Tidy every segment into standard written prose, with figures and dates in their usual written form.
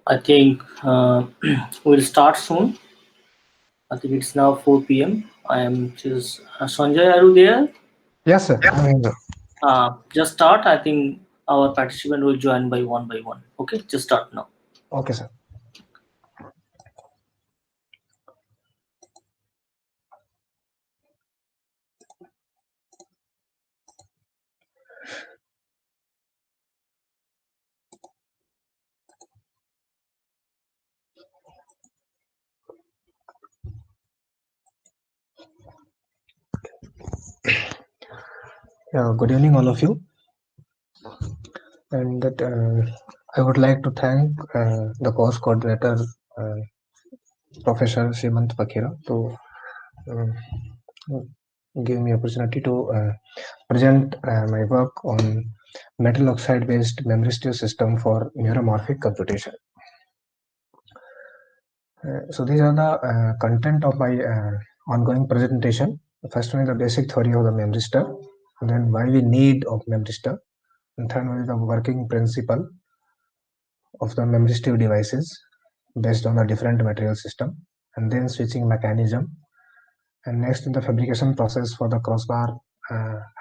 I think we'll start soon. I think it's now 4 p.m. I am just Sanjay. Are you there? Yes, sir. Just start. I think our participant will join by one. Okay, just start now. Okay, sir. Good evening, all of you. And that I would like to thank the course coordinator, uh, Professor Simant Pakira, to uh, give me opportunity to present my work on metal oxide-based memristive system for neuromorphic computation. So these are the content of my ongoing presentation. The first one is the basic theory of the memristor, and then why we need of memristor, and third one is the working principle of the memristive devices based on the different material system, and then switching mechanism, and next in the fabrication process for the crossbar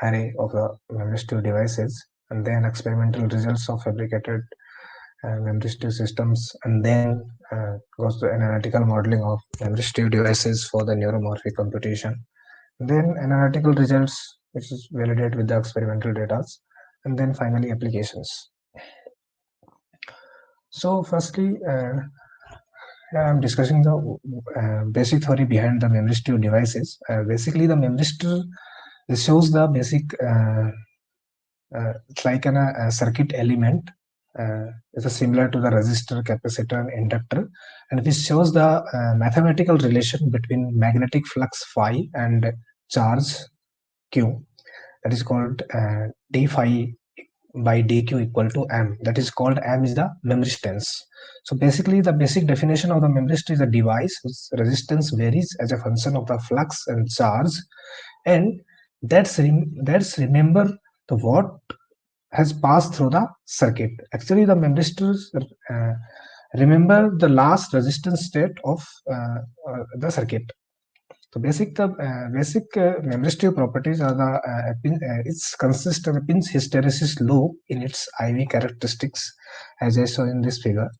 array of the memristive devices, and then experimental results of fabricated memristive systems, and then goes to analytical modeling of memristive devices for the neuromorphic computation, then analytical results which is validate with the experimental data, and then finally applications. So firstly, I'm discussing the basic theory behind the memristive devices. Basically, the memristor shows the basic. It's like a circuit element. It's similar to the resistor, capacitor, and inductor, and this shows the mathematical relation between magnetic flux phi and charge q. That is called d phi by dq equal to m. That is called m is the memristance. So basically, the basic definition of the memristor is a device whose resistance varies as a function of the flux and charge, and that's remember the what has passed through the circuit. Actually, the memristors remember the last resistance state of the circuit. So basic memristive properties are the it's consist of a pinch hysteresis loop in its IV characteristics, as I saw in this figure.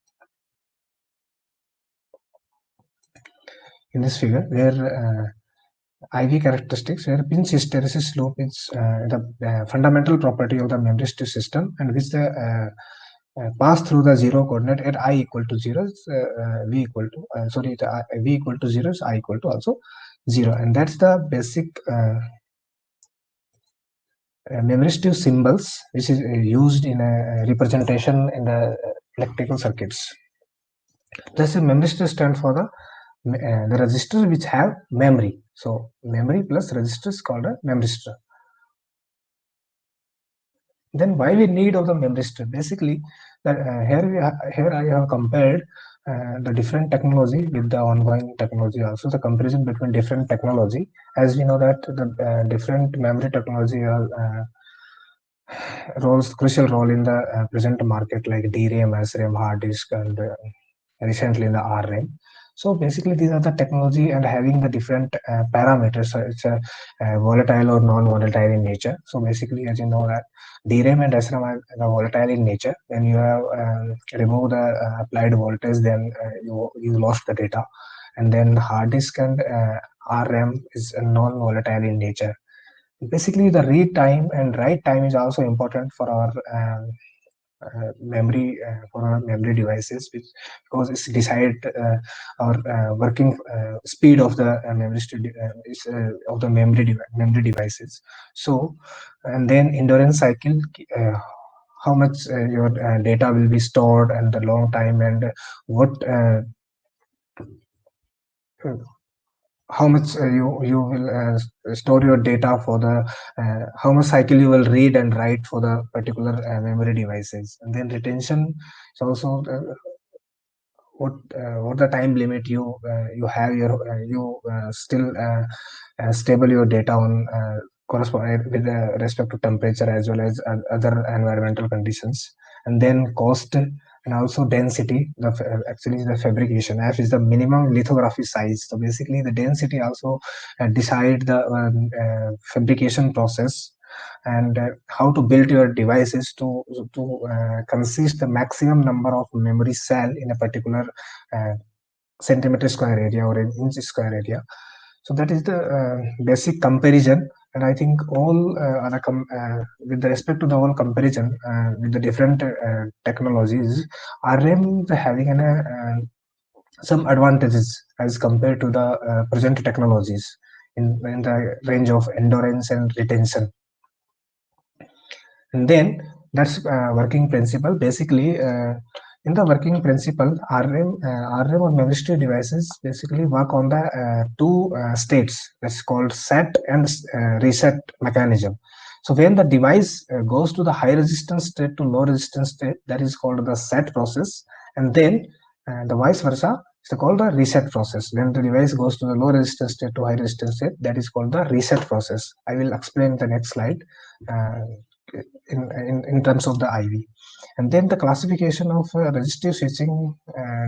In this figure, where IV characteristics, where pinch hysteresis loop is the fundamental property of the memristive system, and which the pass through the zero coordinate at I equal to 0 v equal to v equal to 0 is I equal to also 0, and that's the basic memristive symbols which is used in a representation in the electrical circuits. Thus, a memristor stands for the resistors which have memory. So memory plus resistor is called a memristor. Then why we need of the memristor? Basically, that here I have compared the different technology with the ongoing technology. Also, the comparison between different technology, as we know that the different memory technology roles crucial role in the present market, like DRAM, SRAM, hard disk, and recently in the RAM. So basically, these are the technology and having the different parameters. So it's a volatile or non-volatile in nature. So basically, as you know that DRAM and SRAM are volatile in nature. When you have remove the applied voltage, then you lost the data. And then hard disk and RAM is non-volatile in nature. Basically, the read time and write time is also important for our memory for our memory devices, which because it's decide our working speed of the of the memory devices. So, and then endurance cycle, how much your data will be stored and the long time, and what how much you will store your data for the how much cycle you will read and write for the particular memory devices. And then retention is also what the time limit you have your you still stable your data on correspond with respect to temperature as well as other environmental conditions. And then cost and also density, actually the fabrication. F is the minimum lithography size. So basically the density also decide the fabrication process, and how to build your devices to consist the maximum number of memory cell in a particular uh, centimeter square area or an inch square area. So that is the basic comparison. And I think all with the respect to the whole comparison with the different technologies, RM is having some advantages as compared to the present technologies in the range of endurance and retention. And then that's working principle. Basically, in the working principle, RM or memristive devices basically work on the two states, that's called set and reset mechanism. So when the device goes to the high resistance state to low resistance state, that is called the set process. And then the vice versa, it's called the reset process. When the device goes to the low resistance state to high resistance state, that is called the reset process. I will explain the next slide. Uh, in terms of the IV. And then the classification of resistive switching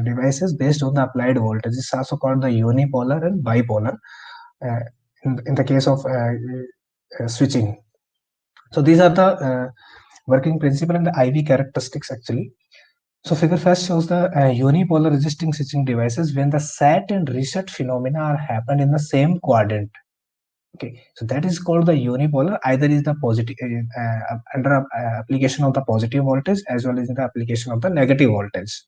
devices based on the applied voltage is also called the unipolar and bipolar uh, in the case of switching. So these are the working principle and the IV characteristics actually. So figure first shows the unipolar resisting switching devices when the set and reset phenomena are happened in the same quadrant. Okay, so that is called the unipolar. Either is the positive under application of the positive voltage as well as in the application of the negative voltage.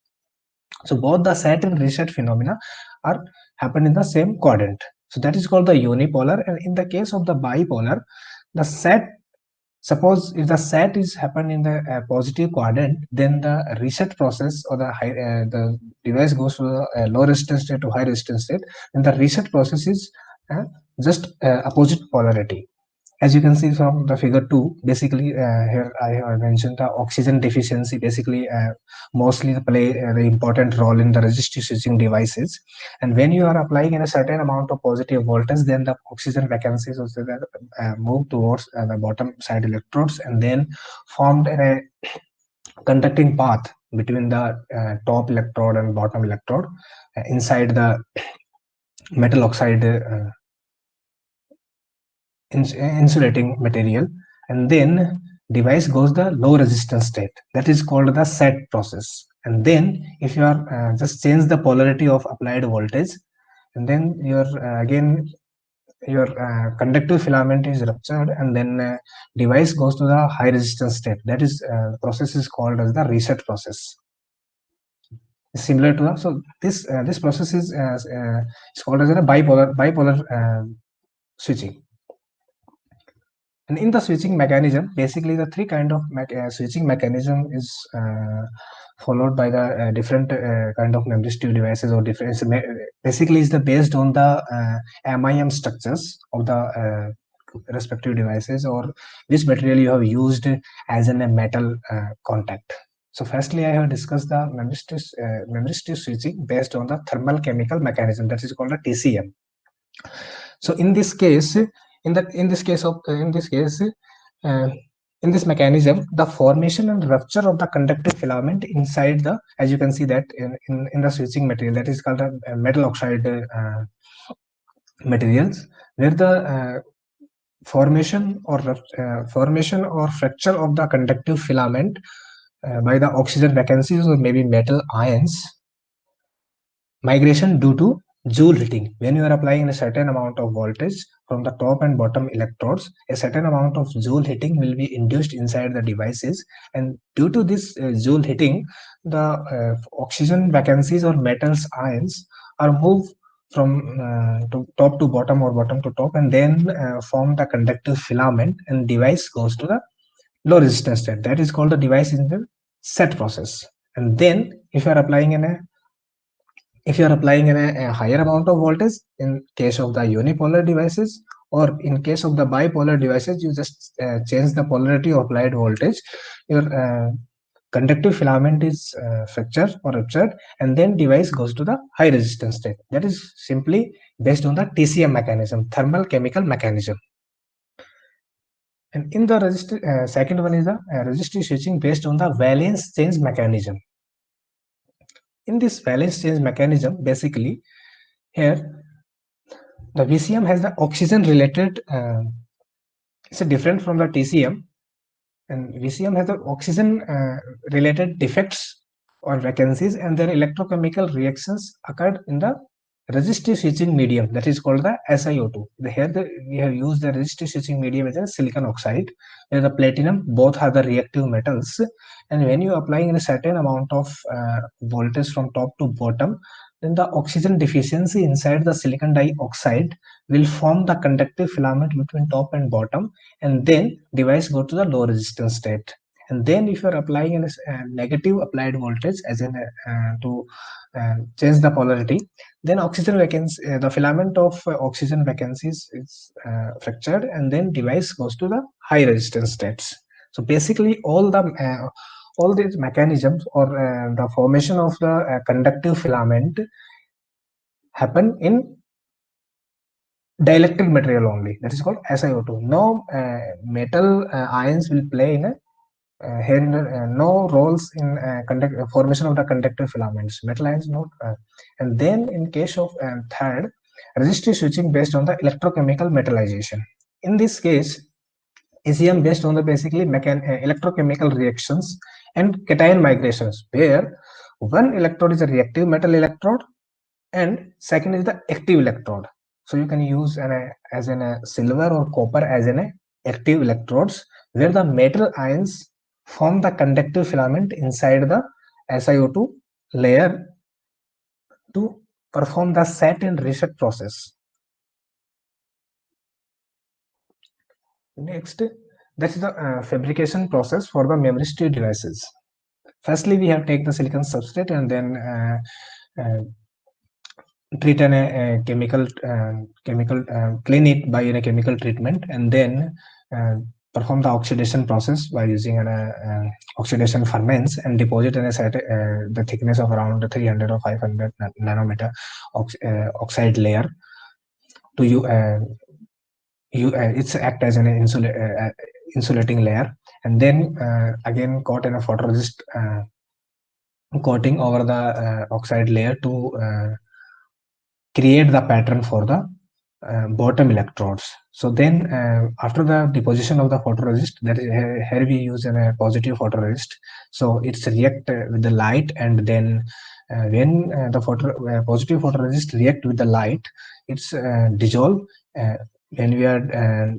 So both the set and reset phenomena are happen in the same quadrant. So that is called the unipolar. And in the case of the bipolar, the set, suppose if the set is happened in the positive quadrant, then the reset process or the device goes to the low resistance state to high resistance state, and the reset process is uh, just opposite polarity. As you can see from the figure 2, basically here I have mentioned the oxygen deficiency basically mostly play the important role in the resistive switching devices. And when you are applying in a certain amount of positive voltage, then the oxygen vacancies also move towards the bottom side electrodes and then formed a conducting path between the top electrode and bottom electrode inside the metal oxide insulating material. And then device goes the low resistance state, that is called the set process. And then if you are just change the polarity of applied voltage, and then your again your conductive filament is ruptured, and then device goes to the high resistance state. That is process is called as the reset process, similar to the, so this process is called as a bipolar switching. And in the switching mechanism, basically the three kind of switching mechanism is followed by the different kind of memristive devices or different. Basically, is the based on the MIM structures of the respective devices or which material you have used as a metal contact. So firstly, I have discussed the memristive switching based on the thermal chemical mechanism, that is called a TCM. So in this case, uh, in this mechanism, the formation and rupture of the conductive filament inside the, as you can see that in the switching material, that is called a metal oxide materials, where the formation or fracture of the conductive filament by the oxygen vacancies or maybe metal ions migration due to joule heating. When you are applying a certain amount of voltage from the top and bottom electrodes, a certain amount of joule heating will be induced inside the devices, and due to this joule heating, the oxygen vacancies or metals ions are moved from to top to bottom or bottom to top, and then form the conductive filament, and device goes to the low resistance state. That is called the device in the set process. And then if you are applying a higher amount of voltage in case of the unipolar devices, or in case of the bipolar devices, you just change the polarity of applied voltage, your conductive filament is fractured or ruptured, and then device goes to the high resistance state. That is simply based on the TCM mechanism, thermal chemical mechanism. And in the second one is the resistive switching based on the valence change mechanism. In this valence change mechanism, basically here the VCM has the oxygen related, it's different from the TCM, and VCM has the oxygen related defects or vacancies, and then electrochemical reactions occurred in the resistive switching medium, that is called the SiO2. Here we have used the resistive switching medium as a silicon oxide, where the platinum both are the reactive metals, and when you applying a certain amount of voltage from top to bottom, then the oxygen deficiency inside the silicon dioxide will form the conductive filament between top and bottom, and then device go to the low resistance state. And then if you are applying a negative applied voltage as in to change the polarity, then oxygen vacancy, the filament of oxygen vacancies is fractured, and then device goes to the high resistance states. So basically all these mechanisms or the formation of the conductive filament happen in dielectric material only, that is called SiO2. No metal ions will play in a here no roles in formation of the conductive filaments. Metal ions not. And then in case of third, resistive switching based on the electrochemical metallization. In this case, ECM based on the basically electrochemical reactions and cation migrations, where one electrode is a reactive metal electrode and second is the active electrode. So you can use as a silver or copper as an active electrodes, where the metal ions form the conductive filament inside the SiO2 layer to perform the set and reset process. Next, that's the fabrication process for the memristive devices. Firstly, we have take the silicon substrate and then treat a chemical clean it by a chemical treatment, and then perform the oxidation process by using an oxidation furnace and deposit in a set the thickness of around 300 or 500 nanometer oxide layer to it's act as an insulating layer, and then again coat in a photoresist coating over the oxide layer to create the pattern for the bottom electrodes. So then after the deposition of the photoresist, that is here we use a positive photoresist, so it's react with the light, and then when the positive photoresist react with the light, it's dissolve when we are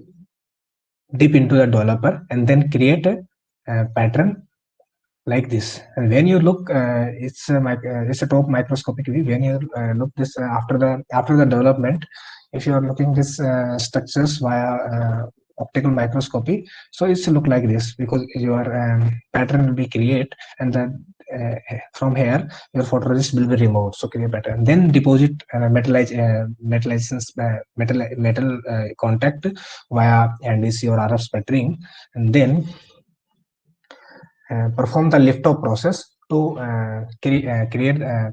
deep into the developer, and then create a pattern like this. And when you look, it's a top microscopic view. When you look this after the development, if you are looking this structures via optical microscopy, so it's look like this, because your pattern will be create, and then from here your photoresist will be removed, so create pattern, then deposit metal contact via NDC or RF sputtering, and then perform the lift-off process to create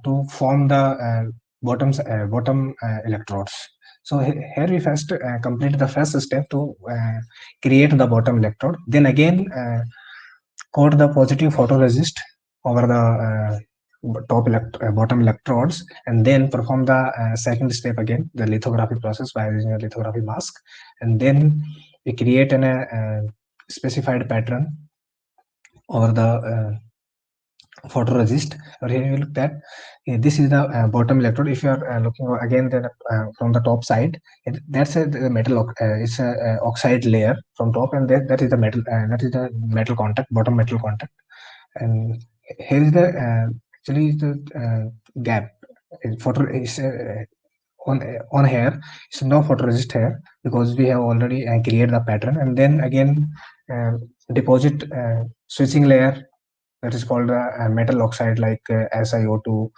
to form the bottom electrodes. So here we first complete the first step to create the bottom electrode. Then again coat the positive photoresist over the bottom electrodes, and then perform the second step again, the lithography process by using a lithography mask, and then we create an specified pattern over the photoresist. Or here you look at this is the bottom electrode. If you are looking again then from the top side, that's the metal it's a oxide layer from top, and that is the metal contact, bottom metal contact. And here is the actually the gap. Photo is on here, so no photoresist here, because we have already created the pattern, and then again deposit switching layer, that is called metal oxide, like SiO2,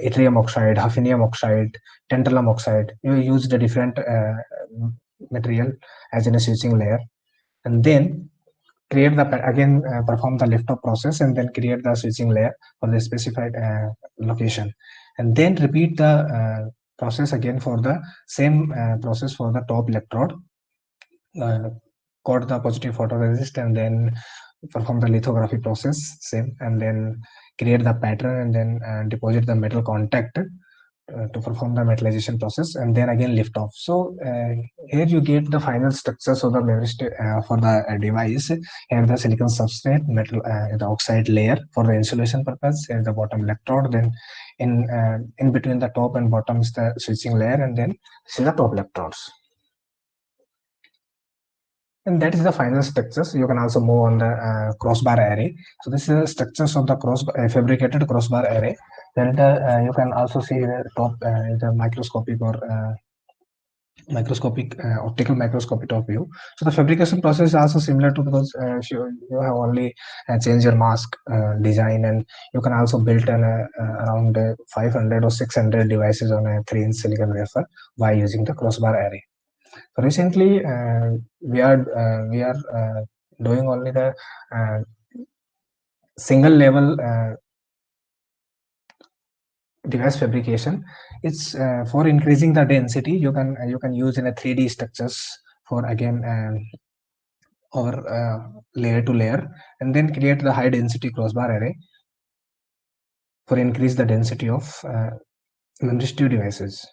yttrium oxide, hafnium oxide, tantalum oxide. You use the different material as in a switching layer, and then create the again perform the lift-off process, and then create the switching layer for the specified location, and then repeat the process again for the same process for the top electrode. Coat the positive photoresist, and then perform the lithography process same, and then create the pattern, and then deposit the metal contact to perform the metallization process, and then again lift off. So here you get the final structures of the memory for the device. Here the silicon substrate, metal, the oxide layer for the insulation purpose. Here the bottom electrode. Then in between the top and bottom is the switching layer, and then this is the top electrodes. And that is the final structures. You can also move on the crossbar array. So this is the structures of the fabricated crossbar array. Then you can also see the top the microscopic or optical microscopic top view. So the fabrication process is also similar to, because you have only changed your mask design, and you can also build around 500 or 600 devices on a 3-inch silicon wafer by using the crossbar array. So recently, we are doing only the single level device fabrication. It's for increasing the density. You can use in a 3D structures for again or layer to layer, and then create the high density crossbar array for increase the density of memristive devices.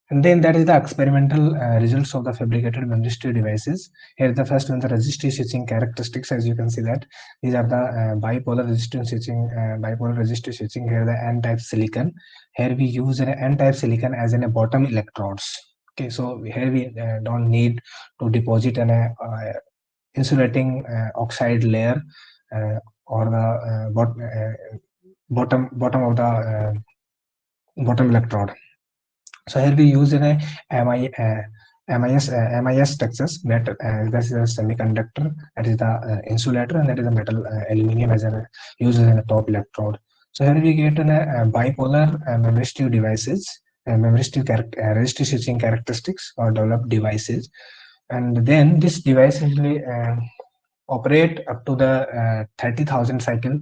And then that is the experimental results of the fabricated memristive devices. Here the first one, the resistive switching characteristics. As you can see that these are the bipolar resistive switching. Here the N-type silicon. Here we use an N-type silicon as in a bottom electrodes. Okay, so here we don't need to deposit an insulating oxide layer or the bottom of the bottom electrode. So here we use in a MIS structures, that this is a semiconductor, that is the insulator, and that is the metal aluminum as a used in a top electrode. So here we get a bipolar memristive devices, resistive switching characteristics or developed devices, and then this device usually operate up to the 30,000 cycle.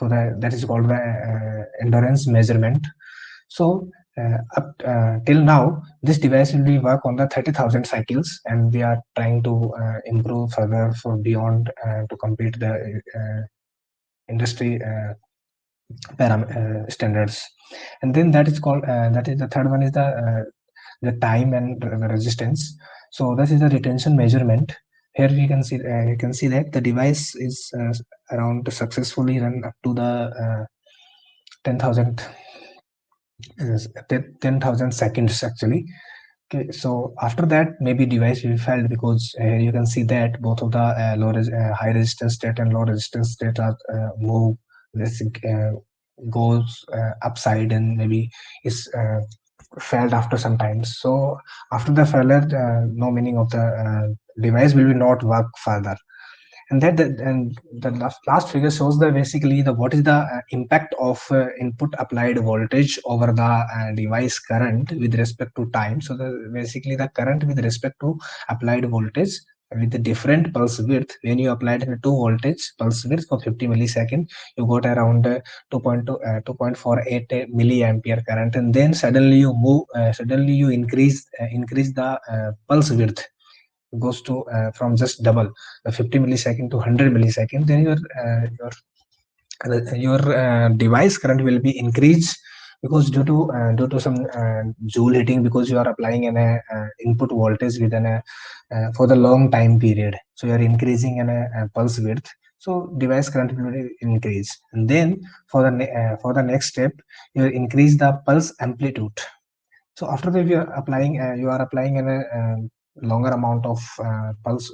So that is called the endurance measurement. So till now, this device will be work on the 30,000 cycles, and we are trying to improve further for beyond to compete the industry standards. And then that is called that is the third one is the time and the resistance. So this is the retention measurement. Here we can see you can see that the device is around successfully run up to the 10,000 10,000 seconds actually. Okay, so after that maybe device will fail, because here you can see that both of the high resistance state and low resistance state are move. This goes upside and maybe is failed after some time. So after the failure, no meaning of the device will be not work further. And the last figure shows the basically the what is the impact of input applied voltage over the device current with respect to time. So basically the current with respect to applied voltage with the different pulse width. When you applied a 2 voltage pulse width for 50 millisecond, you got around 2.48 milliampere current, and then suddenly you increase the pulse width, goes to from just double the 50 millisecond to 100 millisecond. Then your device current will be increased, because due to some joule heating, because you are applying an input voltage within for the long time period. So you are increasing an pulse width, so device current will increase. And then for the next step, you increase the pulse amplitude. So after that, you are applying a longer amount of pulse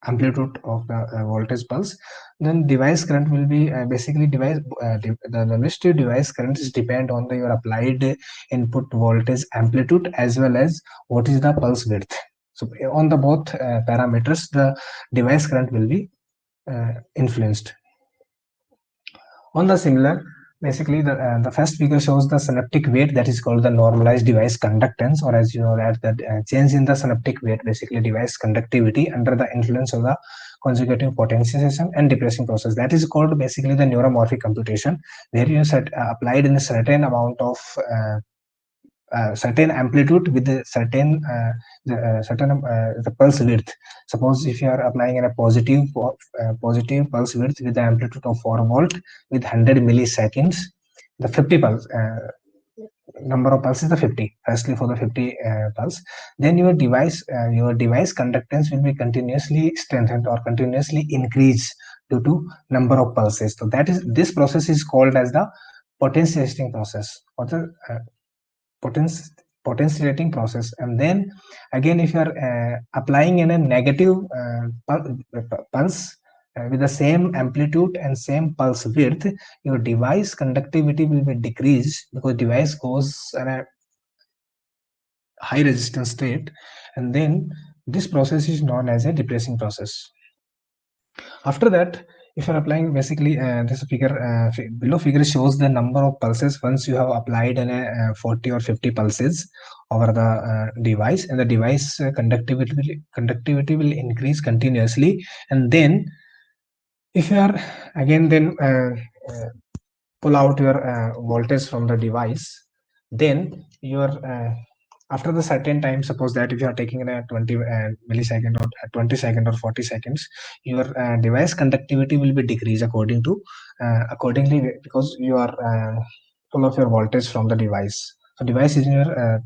amplitude of the voltage pulse. Then device current will be basically the resistive device current is depend on your applied input voltage amplitude as well as what is the pulse width. So on the both parameters, the device current will be influenced. On the similar, basically the first figure shows the synaptic weight, that is called the normalized device conductance, or as you know that change in the synaptic weight, basically device conductivity under the influence of the conjugative potentiation and depressing process. That is called basically the neuromorphic computation, where you applied in a certain amount of certain amplitude with a certain the pulse width. Suppose if you are applying in a positive pulse width with the amplitude of 4 volt with 100 milliseconds, the 50 pulse number of pulses is the 50. Firstly, for the 50 pulse, then your device conductance will be continuously strengthened or continuously increased due to number of pulses. So that is, this process is called as the potentiating process, or the potens- potentiating process. And then again, if you are applying in a negative pulse with the same amplitude and same pulse width, your device conductivity will be decreased because device goes in a high resistance state, and then this process is known as a depressing process. After that, if you're applying, basically this figure below figure shows the number of pulses once you have applied an 40 or 50 pulses over the device, and the device conductivity will increase continuously. And then if you are again then pull out your voltage from the device, then your after the certain time, suppose that if you are taking a 20 millisecond or 20 second or 40 seconds, your device conductivity will be decreased accordingly, because you are full of your voltage from the device. So device is in your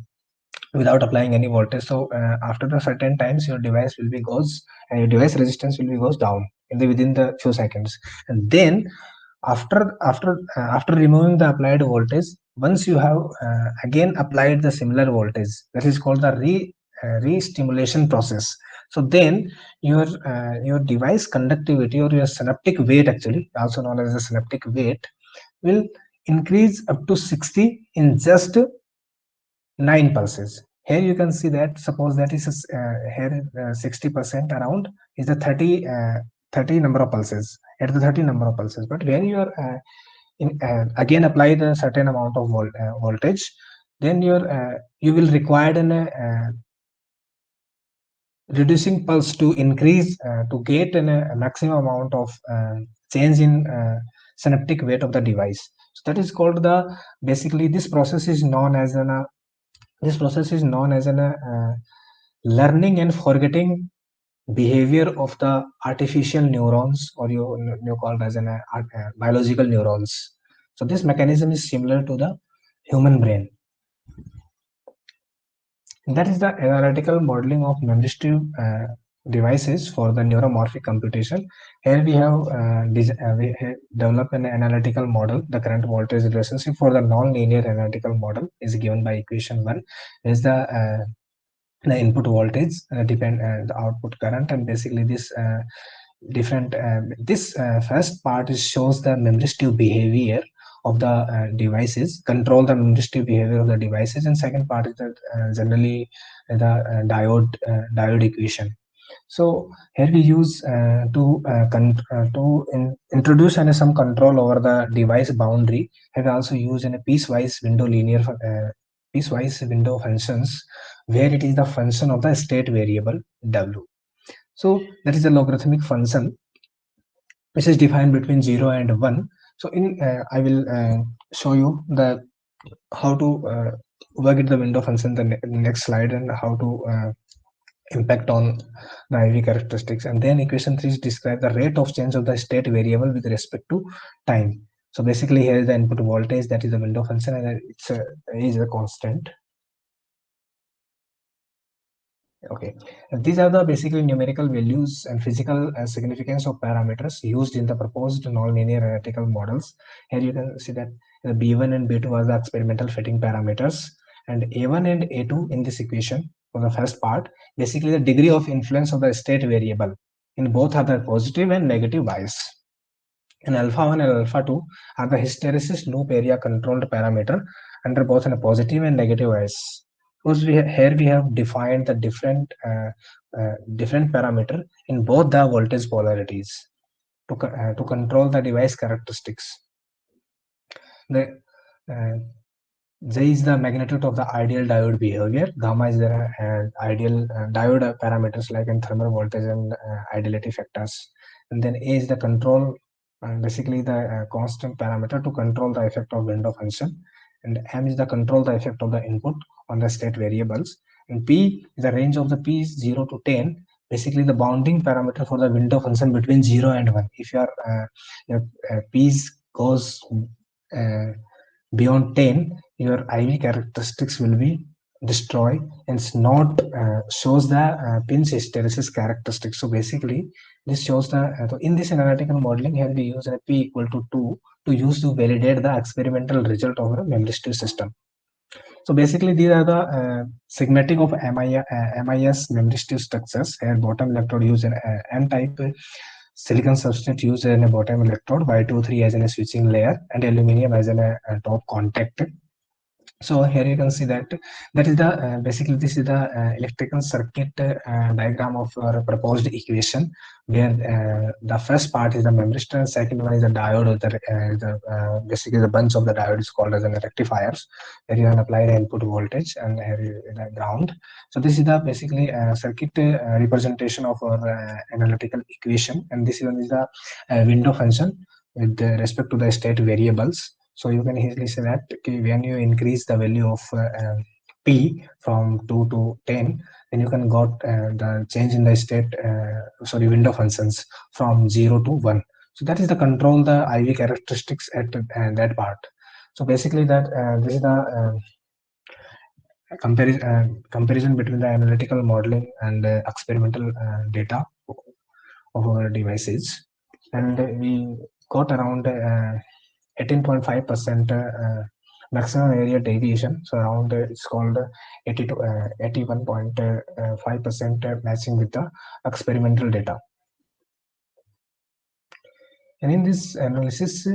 without applying any voltage. So after the certain times, your device will be goes and your device resistance will be goes down in the within the few seconds. And then after removing the applied voltage, once you have again applied the similar voltage, that is called the re-stimulation process. So then your device conductivity or your synaptic weight, actually also known as the synaptic weight, will increase up to 60 in just 9 pulses. Here you can see that, suppose that is here 60% around is the 30 number of pulses, at the 30 number of pulses. But when you are again apply the certain amount of voltage, then you will require an reducing pulse to increase to get a maximum amount of change in synaptic weight of the device. So that is called the, basically this process is known as an learning and forgetting behavior of the artificial neurons, or you call it as an biological neurons. So this mechanism is similar to the human brain. That is the analytical modeling of memristive devices for the neuromorphic computation. Here we have developed an analytical model. The current voltage relationship for the non-linear analytical model is given by equation 1. Is the input voltage depend the output current, and basically this different this first part is shows the memristive behavior of the devices, control the memristive behavior of the devices, and second part is that generally the diode equation. So here we use introduce some control over the device boundary. Here we also use in a piecewise window functions, where it is the function of the state variable w. So that is the logarithmic function which is defined between 0 and 1. So in I will show you the how to work it the window function the next slide, and how to impact on the IV characteristics. And then equation 3 is describe the rate of change of the state variable with respect to time. So basically here is the input voltage, that is the window function, and it's is a constant. Okay, and these are the basically numerical values and physical significance of parameters used in the proposed nonlinear analytical models. Here you can see that the B1 and B2 are the experimental fitting parameters, and A1 and A2 in this equation for the first part, basically the degree of influence of the state variable in both are the positive and negative bias. And alpha 1 and alpha 2 are the hysteresis loop area controlled parameter under both a positive and negative bias. Because here we have defined the different parameter in both the voltage polarities to control the device characteristics. The J is the magnitude of the ideal diode behavior. Gamma is the ideal diode parameters like in thermal voltage and ideality factors. And then A is the control, basically the constant parameter to control the effect of window function. And M is the control the effect of the input on the state variables, and p the range of the p is 0 to 10, basically the bounding parameter for the window function between 0 and 1. If your p's goes uh, beyond 10, your IV characteristics will be destroyed, and it's not shows the pinch hysteresis characteristics. So basically, this shows the so in this analytical modeling here we use a p equal to 2 to use to validate the experimental result of a memristive system. So basically, these are the schematic of MIS memristive structures. Here, bottom electrode use an N-type silicon substrate used in a bottom electrode, Y23 as in a switching layer, and aluminum as in a top contact. So here you can see that is the basically this is the electrical circuit diagram of our proposed equation, where the first part is the memristor, second one is the diode, or basically the bunch of the diode is called as an rectifiers, where you can apply the input voltage, and here the ground. So this is the basically circuit representation of our analytical equation, and this one is the window function with respect to the state variables. So you can easily say that, okay, when you increase the value of p from 2 to 10, then you can got the change in the state, window functions from 0 to 1. So that is the control the IV characteristics at that part. So basically that this is the comparison between the analytical modeling and experimental data of our devices, and we got around 18.5% maximum area deviation. So around it's called 80 to 81.5% matching with the experimental data. And in this analysis,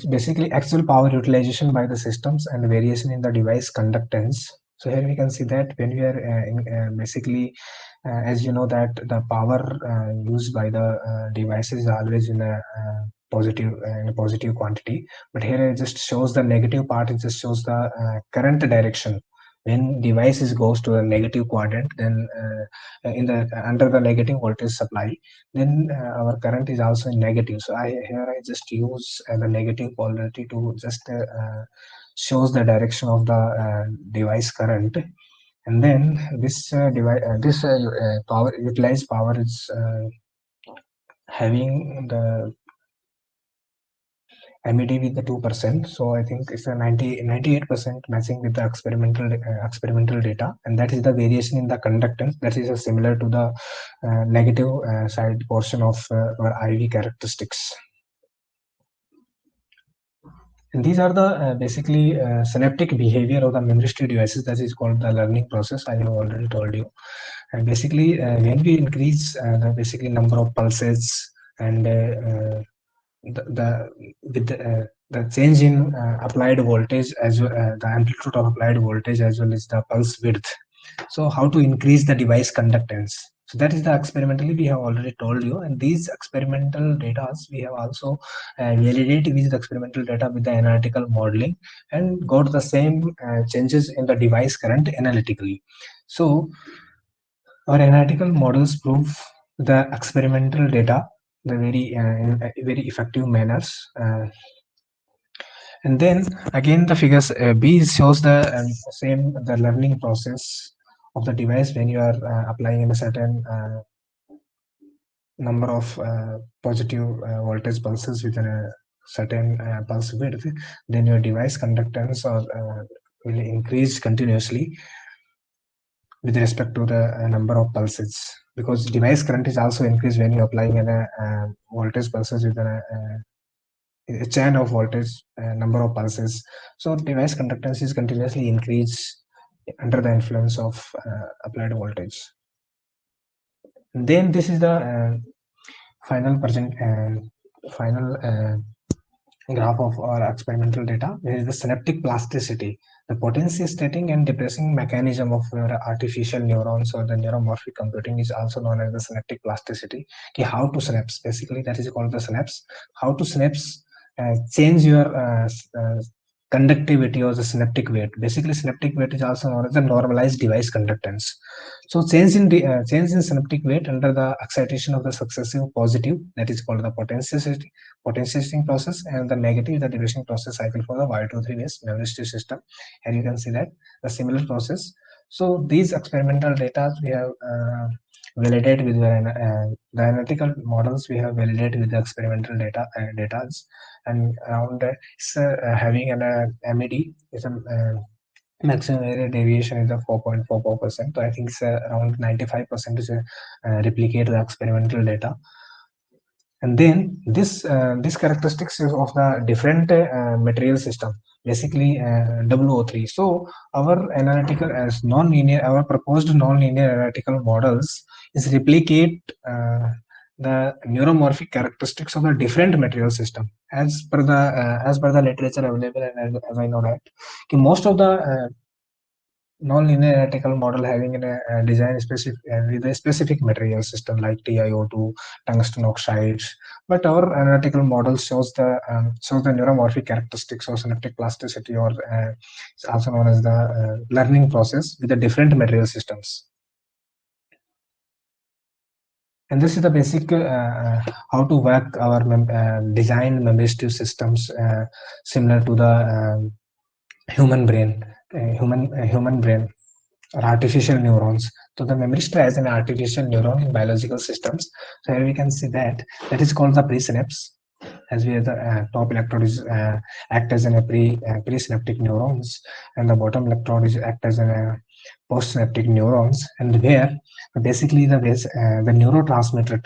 basically actual power utilization by the systems and variation in the device conductance. So here we can see that when we are basically, as you know, that the power used by the devices is always in a positive quantity, but here it just shows the negative part. It just shows the current direction. When devices goes to a negative quadrant, then in the under the negative voltage supply, then our current is also negative. So I just use the negative polarity to just shows the direction of the device current. And then this device this power utilized power is having the MED with the 2%. So I think it's a 98% matching with the experimental data, and that is the variation in the conductance. That is similar to the negative side portion of our IV characteristics. And these are the basically synaptic behavior of the memristive devices. That is called the learning process. I have already told you. And basically, when we increase the basically number of pulses and the with the change in applied voltage as well, the amplitude of applied voltage as well as the pulse width. So how to increase the device conductance? So that is the experimentally we have already told you, and these experimental data we have also validated with the experimental data with the analytical modeling, and got the same changes in the device current analytically. So our analytical models prove the experimental data the in very effective manners. And then again the figures B shows the same the learning process of the device when you are applying in a certain number of positive voltage pulses within a certain pulse width, then your device conductance will increase continuously with respect to the number of pulses, because device current is also increased when you're applying a voltage pulses within a chain of voltage number of pulses. So device conductance is continuously increased under the influence of applied voltage. Then this is the final graph of our experimental data. There is the synaptic plasticity, the potentiostating and depressing mechanism of artificial neurons or the neuromorphic computing is also known as the synaptic plasticity. Okay, how to synapse? Basically, that is called the synapse. How to synapse change your conductivity or the synaptic weight. Basically, synaptic weight is also known as the normalized device conductance. So change in synaptic weight under the excitation of the successive positive, that is called the potentiating process, and the negative, the division process cycle for the Y23 based memristive system. And you can see that the similar process. So these experimental data we have validated with the analytical models we have validated with the experimental data, and around having an MED is a maximum area deviation is a 4.44%. So I think it's around 95% is replicate the experimental data. And then this characteristics is of the different material system, basically WO3. So our analytical as non-linear, our proposed non-linear analytical models is replicate the neuromorphic characteristics of the different material system as per the literature available. And as I know that most of the non-linear analytical model having a design specific with a specific material system like TiO2, tungsten oxides. But our analytical model shows the neuromorphic characteristics or synaptic plasticity, or it's also known as the learning process with the different material systems. And this is the basic how to work our design memristive systems similar to the human brain, human brain or artificial neurons. So the memristive as an artificial neuron in biological systems. So here we can see that is called the presynapse, as we have the top electrode is act as an presynaptic neurons, and the bottom electrode is act as an postsynaptic neurons, and where basically the neurotransmitter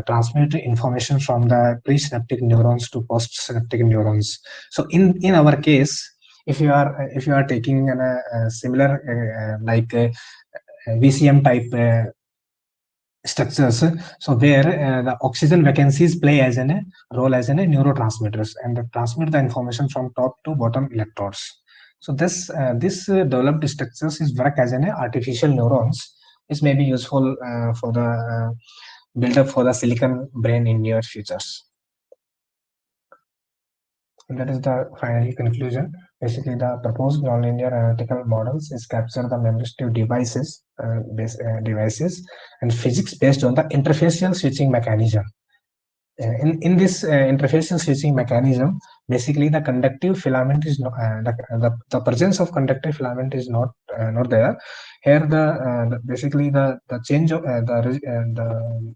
transmit information from the presynaptic neurons to postsynaptic neurons. So in our case, if you are taking a similar like VCM type structures, so where the oxygen vacancies play as a role as a neurotransmitters and transmit the information from top to bottom electrodes. So this developed structures is work as an artificial neurons. This may be useful for the build up for the silicon brain in near futures. And that is the final conclusion. Basically, the proposed nonlinear analytical models is capture the memristive devices and physics based on the interfacial switching mechanism. In this interfacial switching mechanism, basically the conductive filament is not, the presence of conductive filament is not there. Here basically the change of the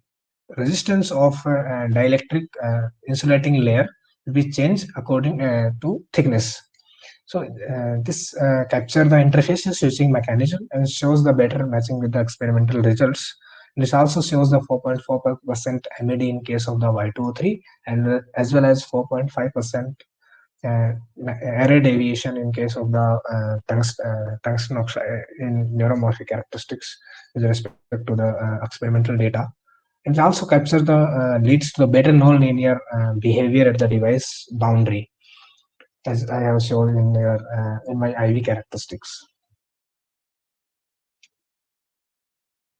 resistance of dielectric insulating layer will be changed according to thickness. So this capture the interface switching mechanism and shows the better matching with the experimental results. This also shows the 4.4% MED in case of the Y203, and as well as 4.5% array deviation in case of the tungsten oxide in neuromorphic characteristics with respect to the experimental data. It also captures the leads to the better non-linear behavior at the device boundary, as I have shown in my IV characteristics.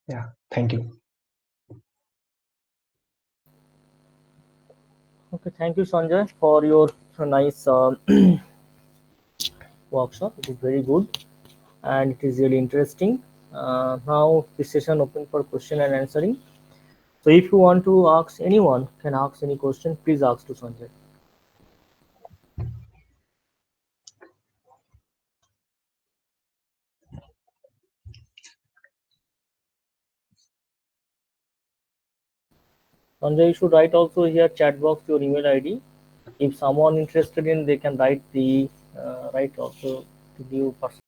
Yeah, thank you. Okay, thank you, Sanjay, for your nice workshop. It is very good and it is really interesting. Now this session open for question and answering. So if you want to ask anyone, can ask any question, please ask to Sanjay. Sanjay, you should write also here chat box your email ID. If someone interested in, they can write also to you personally.